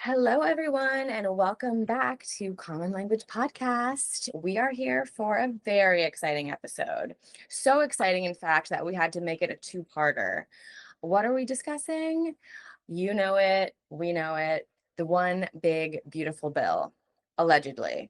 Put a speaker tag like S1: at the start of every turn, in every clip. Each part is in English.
S1: Hello, everyone, and welcome back to Common Language Podcast. We are here for a very exciting episode. So exciting, in fact, that we had to make it a two-parter. What are we discussing? You know it, we know it. The one big, beautiful bill, allegedly.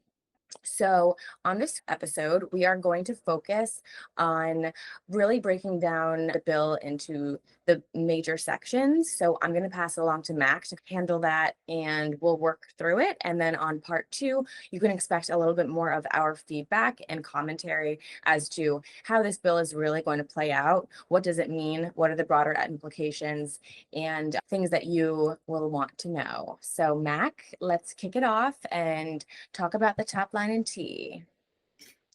S1: So, on this episode, we are going to focus on really breaking down the bill into the major sections. So, I'm going to pass it along to Mac to handle that and we'll work through it. And then on part two, you can expect a little bit more of our feedback and commentary as to how this bill is really going to play out. What does it mean? What are the broader implications and things that you will want to know? So, Mac, let's kick it off and talk about the top line in T.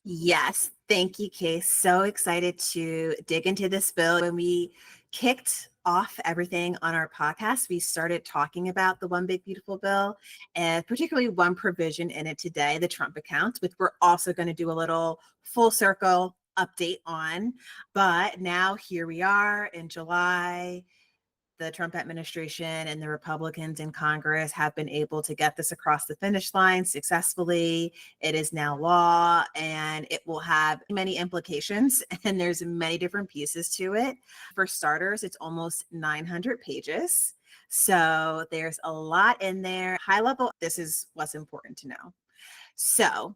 S2: Yes, thank you, Kay. So excited to dig into this bill. When we kicked off everything on our podcast, we started talking about the One Big Beautiful Bill and particularly one provision in it today, the Trump account, which we're also going to do a little full circle update on. But now here we are in July. The Trump administration and the Republicans in Congress have been able to get this across the finish line successfully. It is now law and it will have many implications and there's many different pieces to it. For starters, it's almost 900 pages. So there's a lot in there. High level, this is what's important to know. So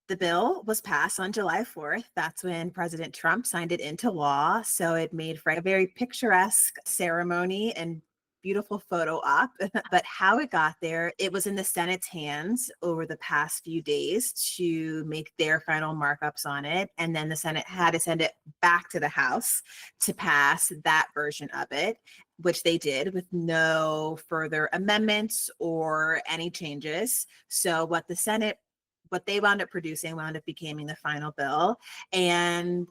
S2: the bill was passed on July 4th. That's when President Trump signed it into law. So it made for a very picturesque ceremony and beautiful photo op. But how it got there, it was in the Senate's hands over the past few days to make their final markups on it. And then the Senate had to send it back to the House to pass that version of it, which they did with no further amendments or any changes. So what they wound up producing wound up becoming the final bill. And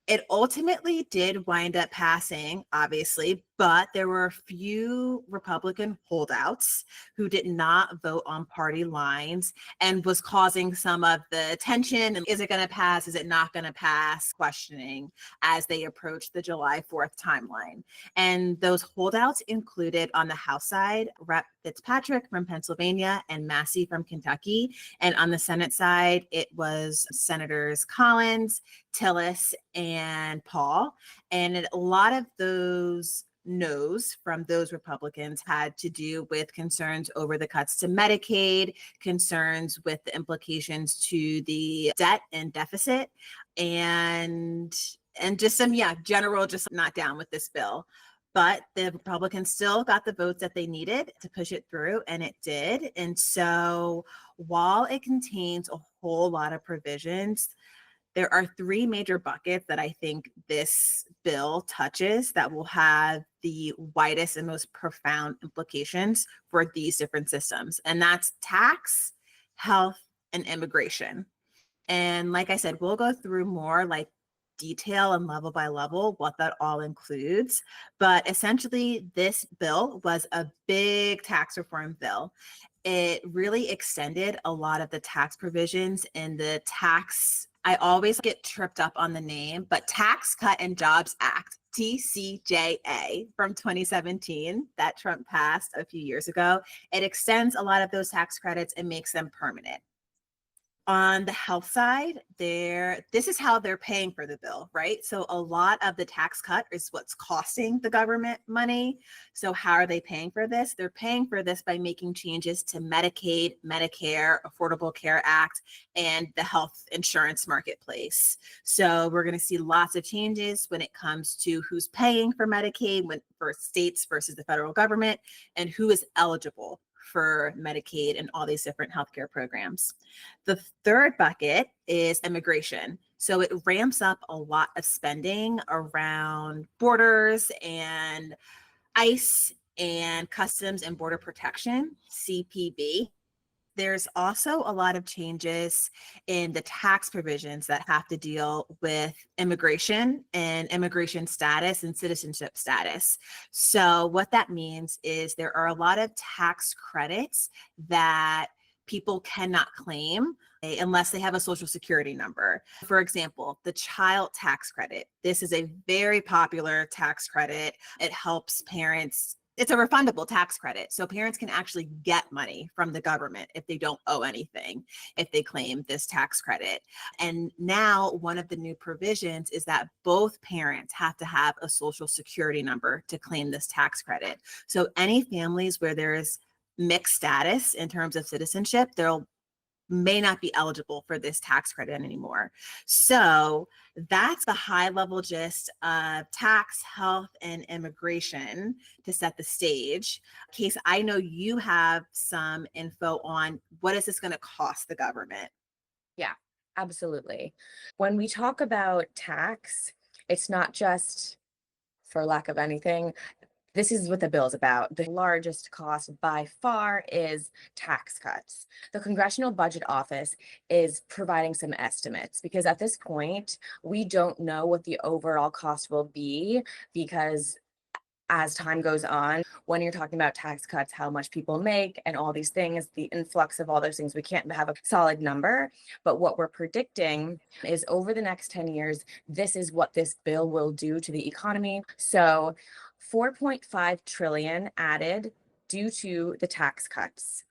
S2: it ultimately did wind up passing, obviously, but there were a few Republican holdouts who did not vote on party lines and was causing some of the tension. And is it going to pass? Is it not going to pass? Questioning as they approached the July 4th timeline. And those holdouts included on the House side, Rep. Fitzpatrick from Pennsylvania and Massey from Kentucky. And on the Senate side, it was Senators Collins, Tillis, and Paul. And a lot of those no's from those Republicans had to do with concerns over the cuts to Medicaid, concerns with the implications to the debt and deficit, and just some, general, just not down with this bill. But the Republicans still got the votes that they needed to push it through, and it did. And so while it contains a whole lot of provisions, there are three major buckets that I think this bill touches that will have the widest and most profound implications for these different systems. And that's tax, health, and immigration. And like I said, we'll go through more like detail and level by level what that all includes. But essentially, this bill was a big tax reform bill. It really extended a lot of the tax provisions in the tax. I always get tripped up on the name, but Tax Cut and Jobs Act, TCJA from 2017 that Trump passed a few years ago. It extends a lot of those tax credits and makes them permanent. On the health side, this is how they're paying for the bill, right? So a lot of the tax cut is what's costing the government money. So how are they paying for this? They're paying for this by making changes to Medicaid, Medicare, Affordable Care Act, and the health insurance marketplace. So we're going to see lots of changes when it comes to who's paying for Medicaid for states versus the federal government, and who is eligible for Medicaid and all these different healthcare programs. The third bucket is immigration. So it ramps up a lot of spending around borders and ICE and Customs and Border Protection, CBP. There's also a lot of changes in the tax provisions that have to deal with immigration and immigration status and citizenship status. So what that means is there are a lot of tax credits that people cannot claim unless they have a social security number. For example, the child tax credit. This is a very popular tax credit. It helps parents it's a refundable tax credit. So parents can actually get money from the government if they don't owe anything, if they claim this tax credit. And now one of the new provisions is that both parents have to have a social security number to claim this tax credit. So any families where there's mixed status in terms of citizenship, they'll may not be eligible for this tax credit anymore. So that's the high level gist of tax, health, and immigration to set the stage. Case, I know you have some info on what is this going to cost the government?
S1: Yeah, absolutely. When we talk about tax, it's not just for lack of anything. This is what the bill's about. The largest cost by far is tax cuts. The Congressional Budget Office is providing some estimates because at this point, we don't know what the overall cost will be because as time goes on, when you're talking about tax cuts, how much people make and all these things, the influx of all those things, we can't have a solid number. But what we're predicting is over the next 10 years, this is what this bill will do to the economy. So 4.5 trillion added due to the tax cuts,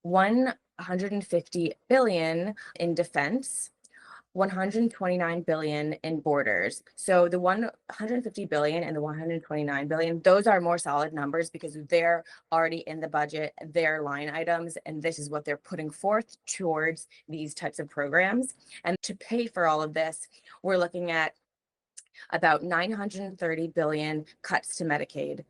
S1: 150 billion in defense, 129 billion in borders. So the 150 billion and the 129 billion, those are more solid numbers because they're already in the budget, their line items, and this is what they're putting forth towards these types of programs. And to pay for all of this, we're looking at about 930 billion cuts to Medicaid,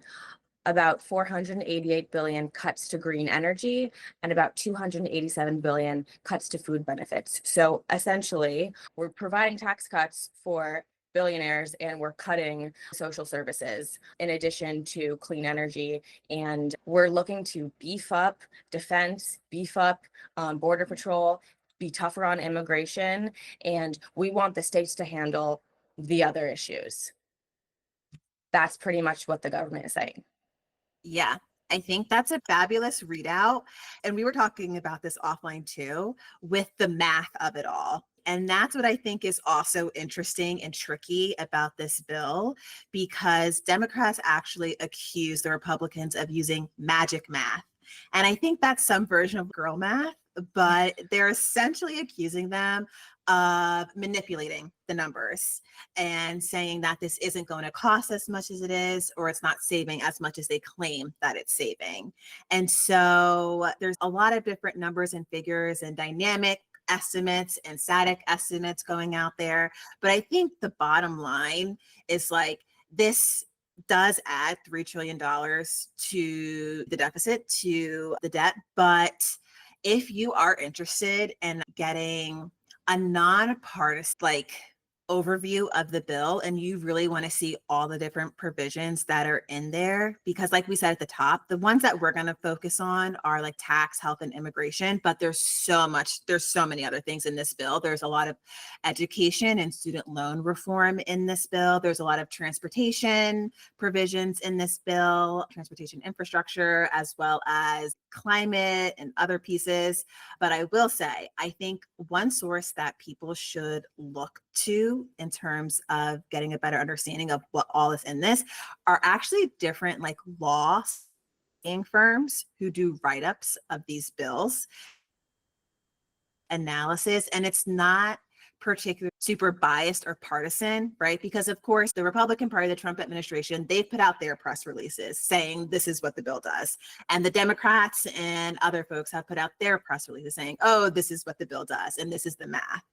S1: about 488 billion cuts to green energy, and about 287 billion cuts to food benefits. So essentially, we're providing tax cuts for billionaires and we're cutting social services in addition to clean energy. And we're looking to beef up defense, beef up border patrol, be tougher on immigration, and we want the states to handle the other issues. That's pretty much what the government is saying.
S2: Yeah, I think that's a fabulous readout. And we were talking about this offline too, with the math of it all. And that's what I think is also interesting and tricky about this bill, because Democrats actually accuse the Republicans of using magic math. And I think that's some version of girl math, but they're essentially accusing them of manipulating the numbers and saying that this isn't going to cost as much as it is, or it's not saving as much as they claim that it's saving. And so there's a lot of different numbers and figures and dynamic estimates and static estimates going out there. But I think the bottom line is like this does add $3 trillion to the deficit, to the debt. But if you are interested in getting a nonpartisan overview of the bill and you really want to see all the different provisions that are in there, because like we said at the top, the ones that we're going to focus on are like tax, health, and immigration, but there's so many other things in this bill. There's a lot of education and student loan reform in this bill. There's a lot of transportation provisions in this bill, transportation infrastructure, as well as climate and other pieces. But I will say, I think one source that people should look to in terms of getting a better understanding of what all is in this are actually different law firms who do write-ups of these bills, analysis, and it's not particularly super biased or partisan, right? Because of course, the Republican Party, the Trump administration, they've put out their press releases saying this is what the bill does. And the Democrats and other folks have put out their press releases saying, oh, this is what the bill does, and this is the math.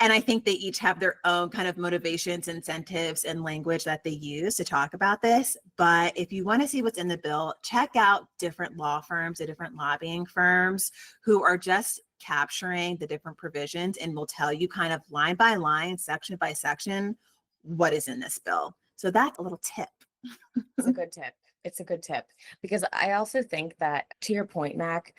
S2: And I think they each have their own kind of motivations, incentives, and language that they use to talk about this. But if you want to see what's in the bill, check out different law firms, the different lobbying firms who are just capturing the different provisions and will tell you kind of line by line, section by section, what is in this bill. So that's a little tip.
S1: It's a good tip. It's a good tip because I also think that, to your point, Mac,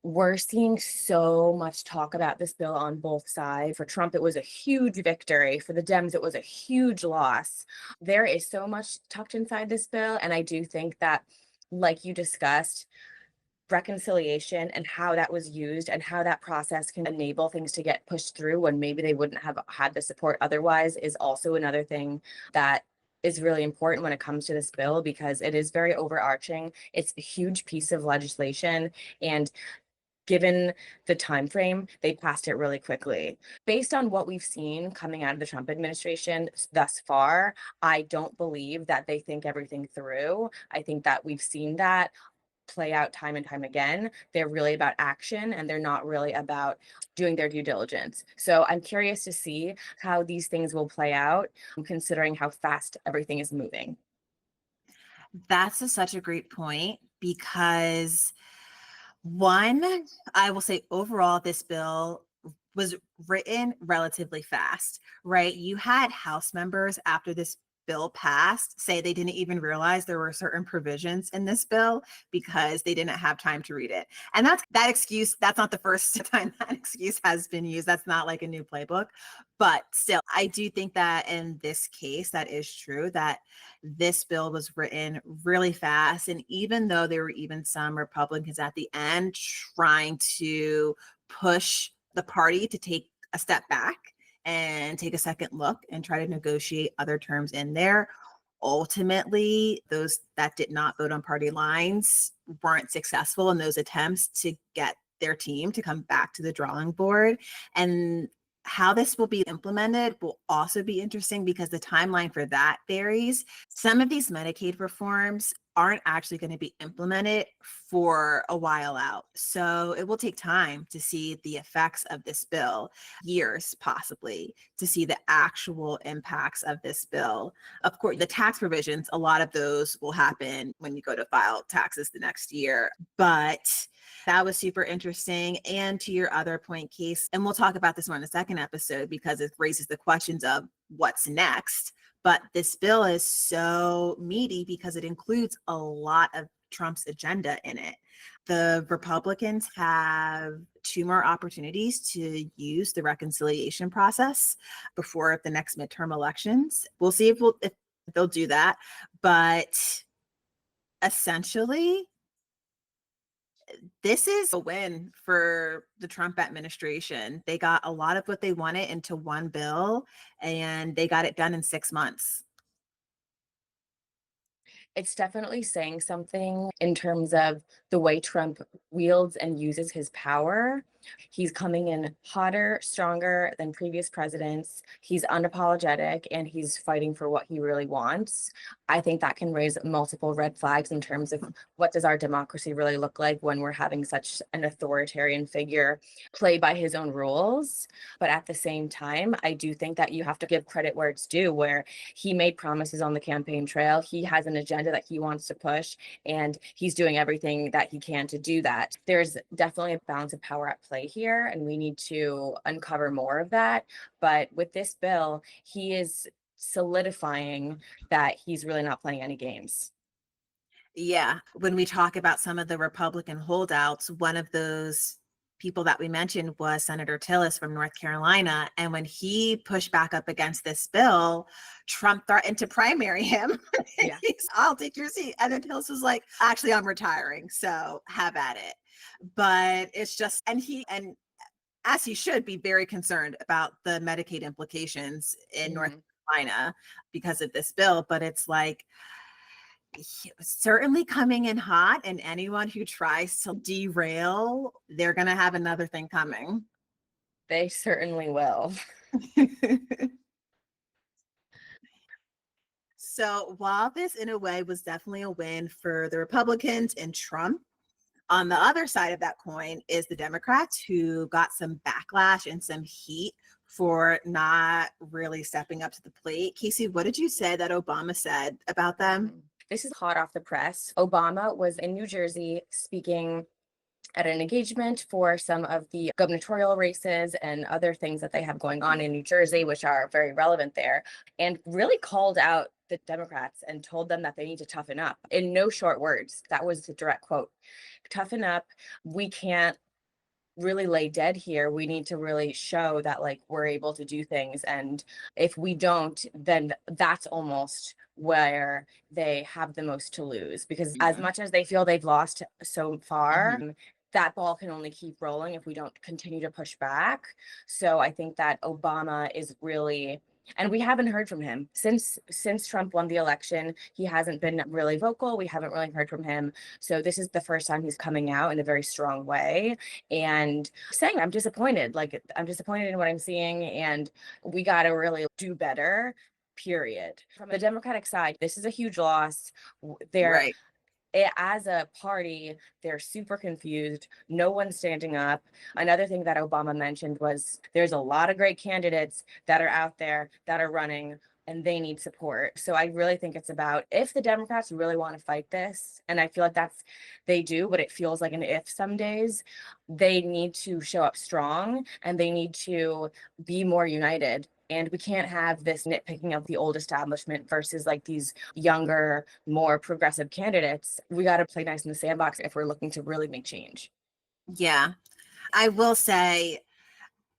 S1: we're seeing so much talk about this bill on both sides. For Trump, it was a huge victory. For the Dems, it was a huge loss. There is so much tucked inside this bill. And I do think that, like you discussed, reconciliation and how that was used and how that process can enable things to get pushed through when maybe they wouldn't have had the support otherwise is also another thing that is really important when it comes to this bill because it is very overarching. It's a huge piece of legislation, and given the time frame, they passed it really quickly. Based on what we've seen coming out of the Trump administration thus far, I don't believe that they think everything through. I think that we've seen that play out time and time again. They're really about action and they're not really about doing their due diligence. So I'm curious to see how these things will play out, considering how fast everything is moving.
S2: Such a great point because one, I will say overall, this bill was written relatively fast, right? You had House members after this bill passed say they didn't even realize there were certain provisions in this bill because they didn't have time to read it. And that excuse, that's not the first time that excuse has been used. That's not like a new playbook. But still, I do think that in this case, that is true that this bill was written really fast. And even though there were even some Republicans at the end trying to push the party to take a step back and take a second look and try to negotiate other terms in there, ultimately, those that did not vote on party lines weren't successful in those attempts to get their team to come back to the drawing board. And how this will be implemented will also be interesting because the timeline for that varies. Some of these Medicaid reforms aren't actually going to be implemented for a while out. So it will take time to see the effects of this bill, years possibly, to see the actual impacts of this bill. Of course, the tax provisions, a lot of those will happen when you go to file taxes the next year. But that was super interesting. And to your other point, Case, and we'll talk about this more in the second episode because it raises the questions of what's next. But this bill is so meaty because it includes a lot of Trump's agenda in it. The Republicans have two more opportunities to use the reconciliation process before the next midterm elections. We'll see if they'll do that. But essentially, this is a win for the Trump administration. They got a lot of what they wanted into one bill and they got it done in 6 months.
S1: It's definitely saying something in terms of the way Trump wields and uses his power. He's coming in hotter, stronger than previous presidents. He's unapologetic and he's fighting for what he really wants. I think that can raise multiple red flags in terms of what does our democracy really look like when we're having such an authoritarian figure play by his own rules. But at the same time, I do think that you have to give credit where it's due, where he made promises on the campaign trail. He has an agenda that he wants to push, and he's doing everything that he can to do that. There's definitely a balance of power at play here, and we need to uncover more of that. But with this bill, he is solidifying that he's really not playing any games.
S2: Yeah. When we talk about some of the Republican holdouts, one of those people that we mentioned was Senator Tillis from North Carolina. And when he pushed back up against this bill, Trump threatened to primary him.
S1: Yeah.
S2: I'll take your seat. And then Tillis was like, actually, I'm retiring. So have at it. But it's just, and as he should be very concerned about the Medicaid implications in North Carolina because of this bill. But it's like, certainly coming in hot, and anyone who tries to derail, they're going to have another thing coming.
S1: They certainly will.
S2: So while this in a way was definitely a win for the Republicans and Trump, on the other side of that coin is the Democrats who got some backlash and some heat for not really stepping up to the plate. Casey, what did you say that Obama said about them?
S1: This is hot off the press. Obama was in New Jersey speaking at an engagement for some of the gubernatorial races and other things that they have going on in New Jersey, which are very relevant there, and really called out the Democrats and told them that they need to toughen up in no short words. That was the direct quote. Toughen up. We can't really lay dead here. We need to really show that like we're able to do things. And if we don't, then that's almost where they have the most to lose, because as much as they feel they've lost so far, that ball can only keep rolling if we don't continue to push back. So I think that Obama is really And we haven't heard from him since Trump won the election. He hasn't been really vocal. We haven't really heard from him. So this is the first time he's coming out in a very strong way and saying, I'm disappointed. Like, I'm disappointed in what I'm seeing, and we got to really do better. Period. From the Democratic side, this is a huge loss. They're
S2: Right.
S1: as a party, they're super confused. No one's standing up. Another thing that Obama mentioned was there's a lot of great candidates that are out there that are running and they need support. So I really think it's about if the Democrats really want to fight this, and I feel like they do, but it feels like an if some days, they need to show up strong and they need to be more united. And we can't have this nitpicking of the old establishment versus like these younger, more progressive candidates. We got to play nice in the sandbox if we're looking to really make change.
S2: Yeah. I will say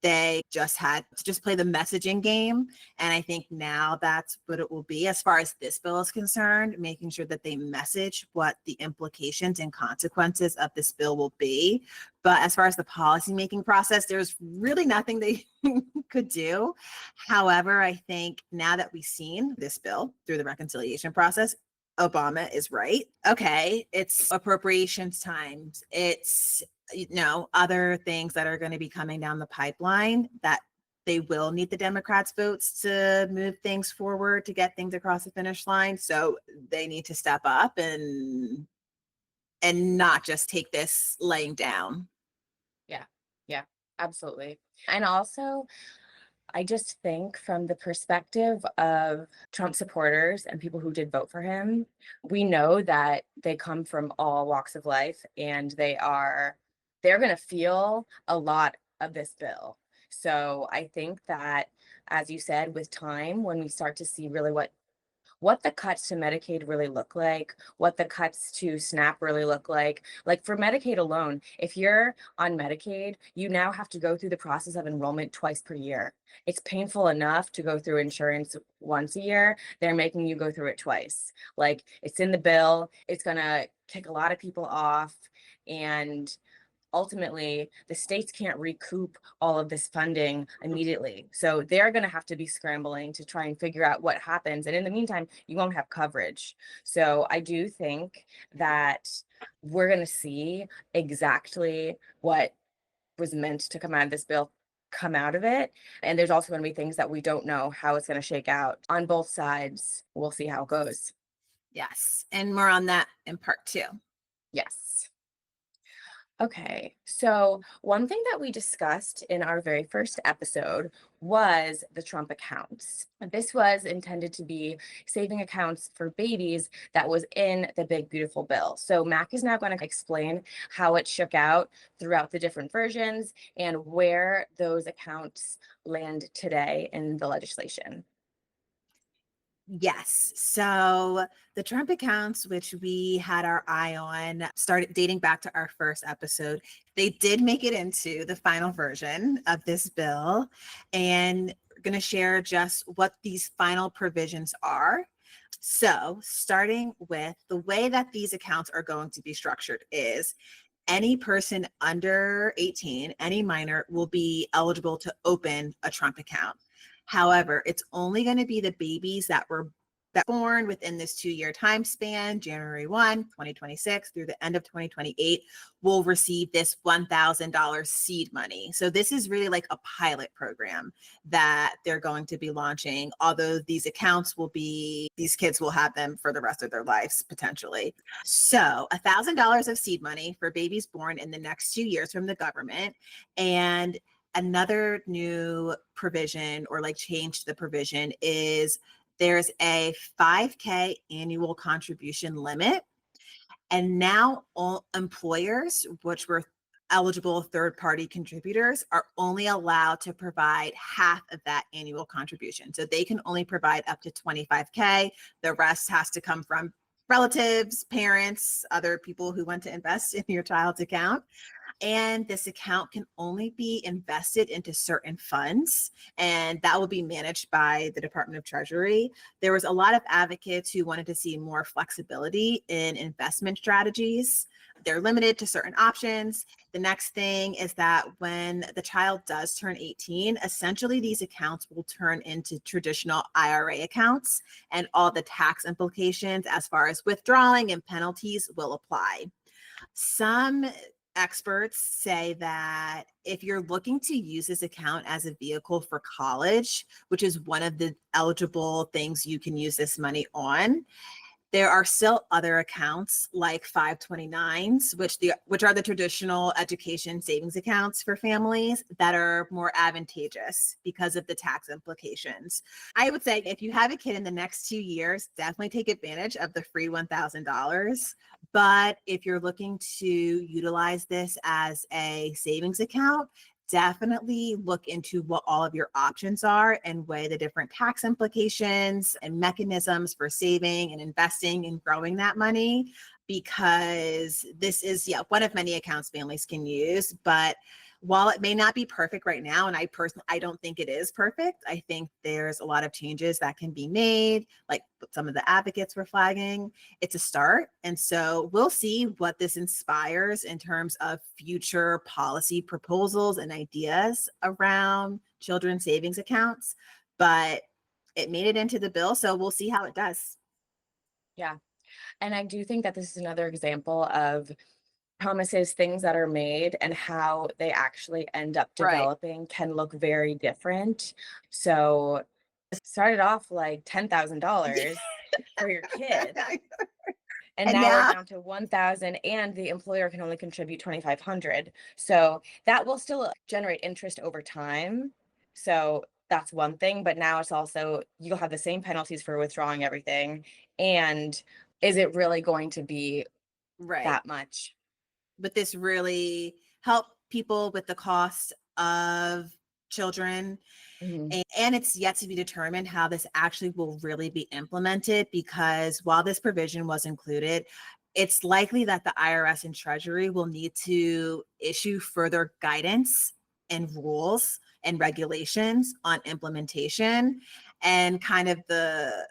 S2: they just had to just play the messaging game. And I think now that's what it will be as far as this bill is concerned, making sure that they message what the implications and consequences of this bill will be. But as far as the policymaking process, there's really nothing they could do. However, I think now that we've seen this bill through the reconciliation process, Obama is right. Okay, it's appropriations times. It's other things that are going to be coming down the pipeline that they will need the Democrats' votes to move things forward to get things across the finish line. So they need to step up and not just take this laying down.
S1: Yeah, yeah, absolutely. And also, I just think from the perspective of Trump supporters and people who did vote for him, we know that they come from all walks of life and they're going to feel a lot of this bill. So I think that, as you said, with time, when we start to see really what the cuts to Medicaid really look like, what the cuts to SNAP really look like. Like for Medicaid alone, if you're on Medicaid, you now have to go through the process of enrollment twice per year. It's painful enough to go through insurance once a year. They're making you go through it twice. Like it's in the bill, it's gonna kick a lot of people off. And ultimately the states can't recoup all of this funding immediately. So they're going to have to be scrambling to try and figure out what happens. And in the meantime, you won't have coverage. So I do think that we're going to see exactly what was meant to come out of this bill come out of it. And there's also going to be things that we don't know how it's going to shake out on both sides. We'll see how it goes.
S2: Yes. And more on that in part 2.
S1: Yes. Okay, so one thing that we discussed in our very first episode was the Trump accounts. This was intended to be saving accounts for babies that was in the Big Beautiful Bill. So Mac is now going to explain how it shook out throughout the different versions and where those accounts land today in the legislation.
S2: Yes. So the Trump accounts, which we had our eye on, started dating back to our first episode. They did make it into the final version of this bill. And we're going to share just what these final provisions are. So, starting with the way that these accounts are going to be structured is any person under 18, any minor, will be eligible to open a Trump account. However, it's only going to be the babies that were born within this 2-year time span, January 1, 2026 through the end of 2028, will receive this $1,000 seed money. So this is really like a pilot program that they're going to be launching, although these accounts these kids will have them for the rest of their lives potentially. So $1,000 of seed money for babies born in the next 2 years from the government. And another new provision or like change to the provision is there's a 5K annual contribution limit. And now all employers, which were eligible third-party contributors, are only allowed to provide half of that annual contribution. So they can only provide up to 25K. The rest has to come from relatives, parents, other people who want to invest in your child's account. And this account can only be invested into certain funds, and that will be managed by the Department of Treasury. There was a lot of advocates who wanted to see more flexibility in investment strategies they're limited to certain options. The next thing is that when the child does turn 18, essentially these accounts will turn into traditional IRA accounts, and all the tax implications as far as withdrawing and penalties will apply. Some experts say that if you're looking to use this account as a vehicle for college, which is one of the eligible things you can use this money on, there are still other accounts like 529s, which are the traditional education savings accounts for families that are more advantageous because of the tax implications. I would say if you have a kid in the next 2 years, definitely take advantage of the free $1,000. But if you're looking to utilize this as a savings account, definitely look into what all of your options are and weigh the different tax implications and mechanisms for saving and investing and growing that money, because this is one of many accounts families can use. But while it may not be perfect right now, and I don't think it is perfect, I think there's a lot of changes that can be made, like some of the advocates were flagging. It's a start. And so we'll see what this inspires in terms of future policy proposals and ideas around children's savings accounts. But it made it into the bill, so we'll see how it does.
S1: Yeah. And I do think that this is another example of promises, things that are made, and how they actually end up
S2: Right.
S1: developing can look very different. So it started off like $10,000 for your kid, and
S2: And
S1: now we're
S2: now,
S1: down to 1,000, and the employer can only contribute 2,500. So that will still generate interest over time. So that's one thing, but now it's also you'll have the same penalties for withdrawing everything. And is it really going to be
S2: right.
S1: that much?
S2: Would this really help people with the cost of children?
S1: Mhm.
S2: And it's yet to be determined how this actually will really be implemented, because while this provision was included, it's likely that the IRS and Treasury will need to issue further guidance and rules and regulations on implementation. And kind of the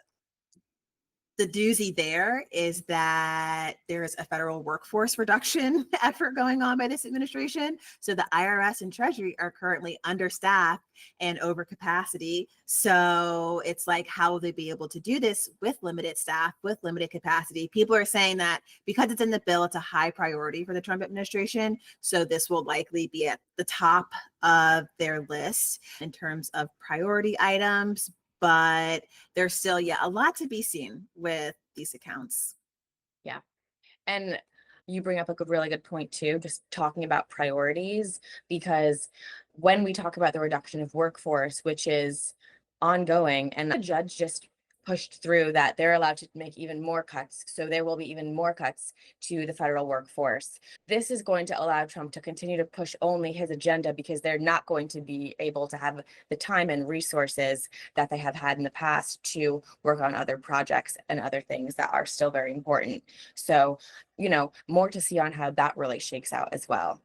S2: doozy there is that there's a federal workforce reduction effort going on by this administration. So the IRS and Treasury are currently understaffed and over capacity. So it's like, how will they be able to do this with limited staff, with limited capacity? People are saying that because it's in the bill, it's a high priority for the Trump administration. So this will likely be at the top of their list in terms of priority items. But there's still, a lot to be seen with these accounts.
S1: Yeah. And you bring up a really good point too, just talking about priorities, because when we talk about the reduction of workforce, which is ongoing, and the judge just pushed through that they're allowed to make even more cuts. So there will be even more cuts to the federal workforce. This is going to allow Trump to continue to push only his agenda, because they're not going to be able to have the time and resources that they have had in the past to work on other projects and other things that are still very important. So, more to see on how that really shakes out as well.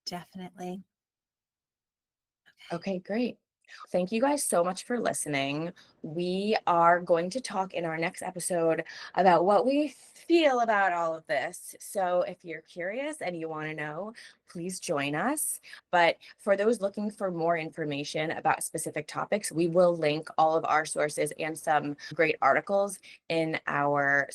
S2: Definitely.
S1: Okay, great. Thank you guys so much for listening. We are going to talk in our next episode about what we feel about all of this. So if you're curious and you want to know, please join us. But for those looking for more information about specific topics, we will link all of our sources and some great articles in our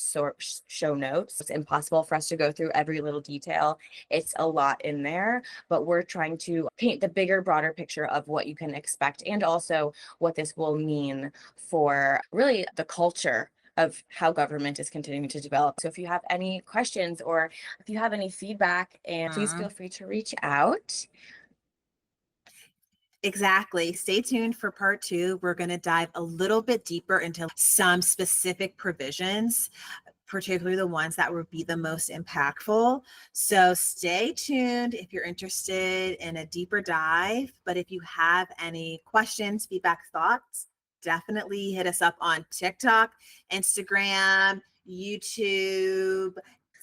S1: show notes. It's impossible for us to go through every little detail. It's a lot in there, but we're trying to paint the bigger, broader picture of what you can expect, and also what this will mean for really the culture of how government is continuing to develop. So if you have any questions or if you have any feedback, and please feel free to reach out.
S2: Exactly. Stay tuned for part 2. We're going to dive a little bit deeper into some specific provisions, particularly the ones that would be the most impactful. So stay tuned if you're interested in a deeper dive. But if you have any questions, feedback, thoughts, definitely hit us up on TikTok, Instagram, YouTube,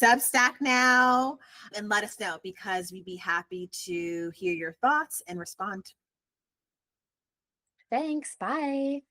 S2: Substack now, and let us know, because we'd be happy to hear your thoughts and respond.
S1: Thanks. Bye.